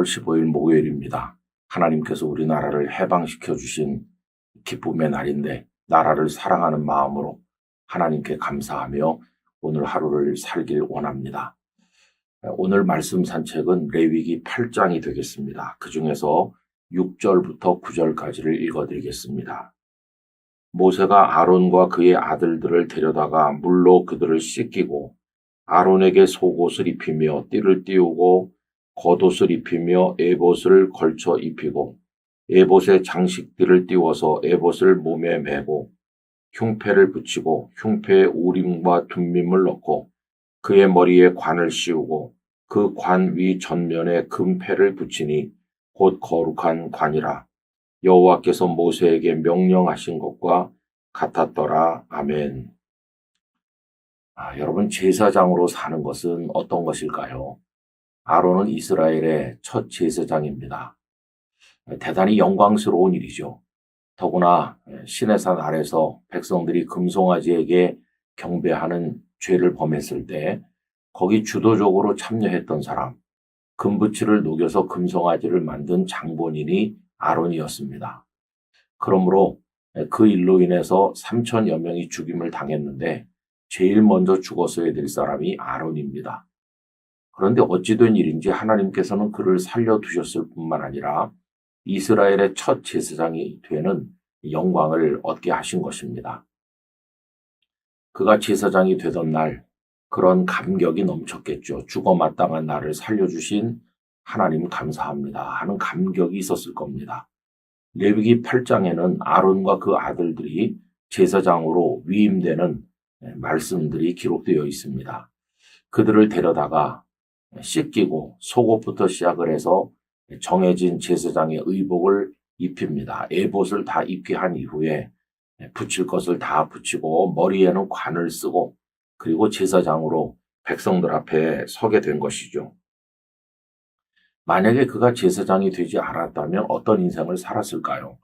8월 15일 목요일입니다. 하나님께서 우리나라를 해방시켜 주신 기쁨의 날인데 나라를 사랑하는 마음으로 하나님께 감사하며 오늘 하루를 살길 원합니다. 오늘 말씀 산책은 레위기 8장이 되겠습니다. 그 중에서 6절부터 9절까지를 읽어드리겠습니다. 모세가 아론과 그의 아들들을 데려다가 물로 그들을 씻기고 아론에게 속옷을 입히며 띠를 띄우고 겉옷을 입히며 에봇을 걸쳐 입히고 에봇의 장식들을 띄워서 에봇을 몸에 매고 흉패를 붙이고 흉패에 우림과 둠밈을 넣고 그의 머리에 관을 씌우고 그 관 위 전면에 금패를 붙이니 곧 거룩한 관이라. 여호와께서 모세에게 명령하신 것과 같았더라. 아멘. 여러분, 제사장으로 사는 것은 어떤 것일까요? 아론은 이스라엘의 첫 제사장입니다. 대단히 영광스러운 일이죠. 더구나 시내산 아래서 백성들이 금송아지에게 경배하는 죄를 범했을 때 거기 주도적으로 참여했던 사람, 금부치를 녹여서 금송아지를 만든 장본인이 아론이었습니다. 그러므로 그 일로 인해서 3천여 명이 죽임을 당했는데 제일 먼저 죽었어야 될 사람이 아론입니다. 그런데 어찌 된 일인지 하나님께서는 그를 살려두셨을 뿐만 아니라 이스라엘의 첫 제사장이 되는 영광을 얻게 하신 것입니다. 그가 제사장이 되던 날 그런 감격이 넘쳤겠죠. 죽어 마땅한 나를 살려주신 하나님 감사합니다 하는 감격이 있었을 겁니다. 레위기 8장에는 아론과 그 아들들이 제사장으로 위임되는 말씀들이 기록되어 있습니다. 그들을 데려다가 씻기고 속옷부터 시작을 해서 정해진 제사장의 의복을 입힙니다. 에봇을 다 입게 한 이후에 붙일 것을 다 붙이고 머리에는 관을 쓰고 그리고 제사장으로 백성들 앞에 서게 된 것이죠. 만약에 그가 제사장이 되지 않았다면 어떤 인생을 살았을까요?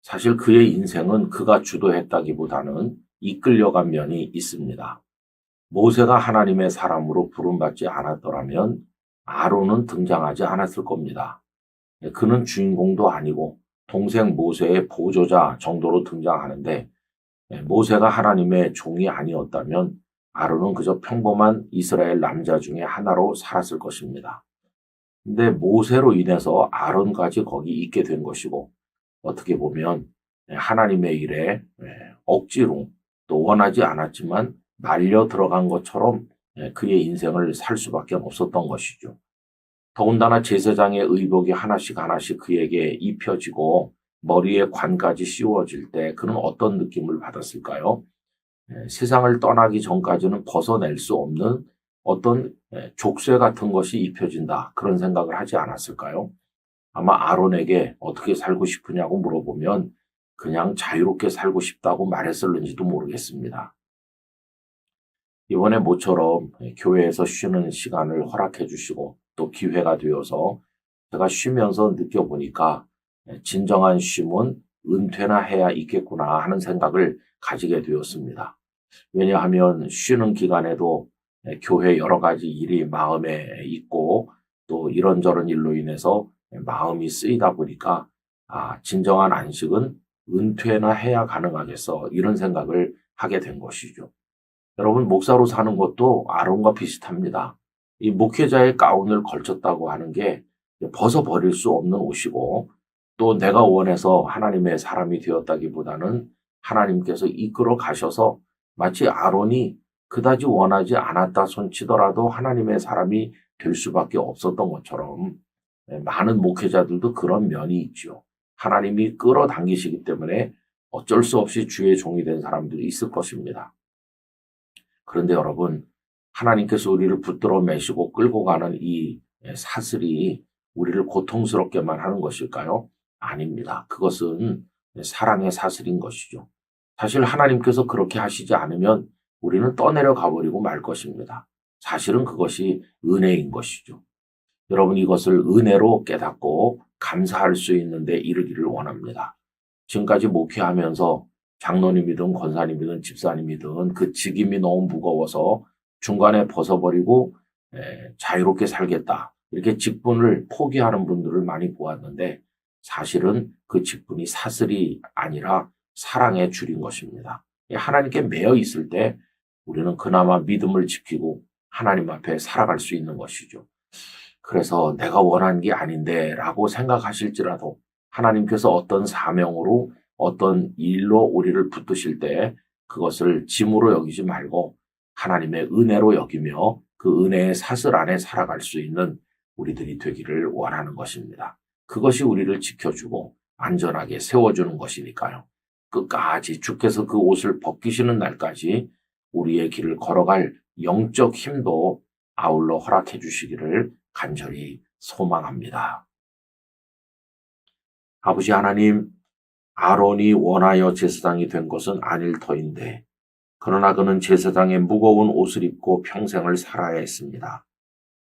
사실 그의 인생은 그가 주도했다기보다는 이끌려간 면이 있습니다. 모세가 하나님의 사람으로 부름받지 않았더라면 아론은 등장하지 않았을 겁니다. 그는 주인공도 아니고 동생 모세의 보조자 정도로 등장하는데 모세가 하나님의 종이 아니었다면 아론은 그저 평범한 이스라엘 남자 중에 하나로 살았을 것입니다. 근데 모세로 인해서 아론까지 거기 있게 된 것이고 어떻게 보면 하나님의 일에 억지로 또 원하지 않았지만 말려 들어간 것처럼 그의 인생을 살 수밖에 없었던 것이죠. 더군다나 제사장의 의복이 하나씩 그에게 입혀지고 머리에 관까지 씌워질 때 그는 어떤 느낌을 받았을까요? 세상을 떠나기 전까지는 벗어낼 수 없는 어떤 족쇄 같은 것이 입혀진다. 그런 생각을 하지 않았을까요? 아마 아론에게 어떻게 살고 싶으냐고 물어보면 그냥 자유롭게 살고 싶다고 말했을는지도 모르겠습니다. 이번에 모처럼 교회에서 쉬는 시간을 허락해 주시고 또 기회가 되어서 제가 쉬면서 느껴보니까 진정한 쉼은 은퇴나 해야 있겠구나 하는 생각을 가지게 되었습니다. 왜냐하면 쉬는 기간에도 교회 여러 가지 일이 마음에 있고 또 이런저런 일로 인해서 마음이 쓰이다 보니까 진정한 안식은 은퇴나 해야 가능하겠어 이런 생각을 하게 된 것이죠. 여러분, 목사로 사는 것도 아론과 비슷합니다. 이 목회자의 가운을 걸쳤다고 하는 게 벗어버릴 수 없는 옷이고 또 내가 원해서 하나님의 사람이 되었다기보다는 하나님께서 이끌어 가셔서 마치 아론이 그다지 원하지 않았다 손치더라도 하나님의 사람이 될 수밖에 없었던 것처럼 많은 목회자들도 그런 면이 있죠. 하나님이 끌어당기시기 때문에 어쩔 수 없이 주의 종이 된 사람들이 있을 것입니다. 그런데 여러분, 하나님께서 우리를 붙들어 매시고 끌고 가는 이 사슬이 우리를 고통스럽게만 하는 것일까요? 아닙니다. 그것은 사랑의 사슬인 것이죠. 사실 하나님께서 그렇게 하시지 않으면 우리는 떠내려 가버리고 말 것입니다. 사실은 그것이 은혜인 것이죠. 여러분, 이것을 은혜로 깨닫고 감사할 수 있는데 이르기를 원합니다. 지금까지 목회하면서 장로님이든 권사님이든 집사님이든 그 직임이 너무 무거워서 중간에 벗어버리고 자유롭게 살겠다 이렇게 직분을 포기하는 분들을 많이 보았는데 사실은 그 직분이 사슬이 아니라 사랑의 줄인 것입니다. 하나님께 매여 있을 때 우리는 그나마 믿음을 지키고 하나님 앞에 살아갈 수 있는 것이죠. 그래서 내가 원한 게 아닌데 라고 생각하실지라도 하나님께서 어떤 사명으로 어떤 일로 우리를 붙드실 때 그것을 짐으로 여기지 말고 하나님의 은혜로 여기며 그 은혜의 사슬 안에 살아갈 수 있는 우리들이 되기를 원하는 것입니다. 그것이 우리를 지켜주고 안전하게 세워주는 것이니까요. 끝까지 주께서 그 옷을 벗기시는 날까지 우리의 길을 걸어갈 영적 힘도 아울러 허락해 주시기를 간절히 소망합니다. 아버지 하나님, 아론이 원하여 제사장이 된 것은 아닐 터인데 그러나 그는 제사장의 무거운 옷을 입고 평생을 살아야 했습니다.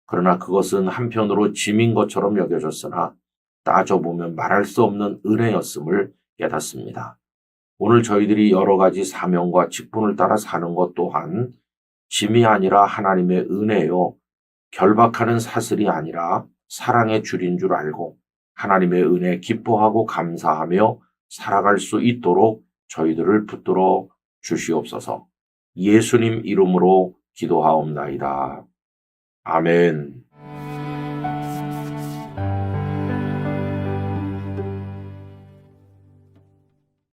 그러나 그것은 한편으로 짐인 것처럼 여겨졌으나 따져보면 말할 수 없는 은혜였음을 깨닫습니다. 오늘 저희들이 여러 가지 사명과 직분을 따라 사는 것 또한 짐이 아니라 하나님의 은혜요, 결박하는 사슬이 아니라 사랑의 줄인 줄 알고 하나님의 은혜 기뻐하고 감사하며 살아갈 수 있도록 저희들을 붙들어 주시옵소서. 예수님 이름으로 기도하옵나이다. 아멘.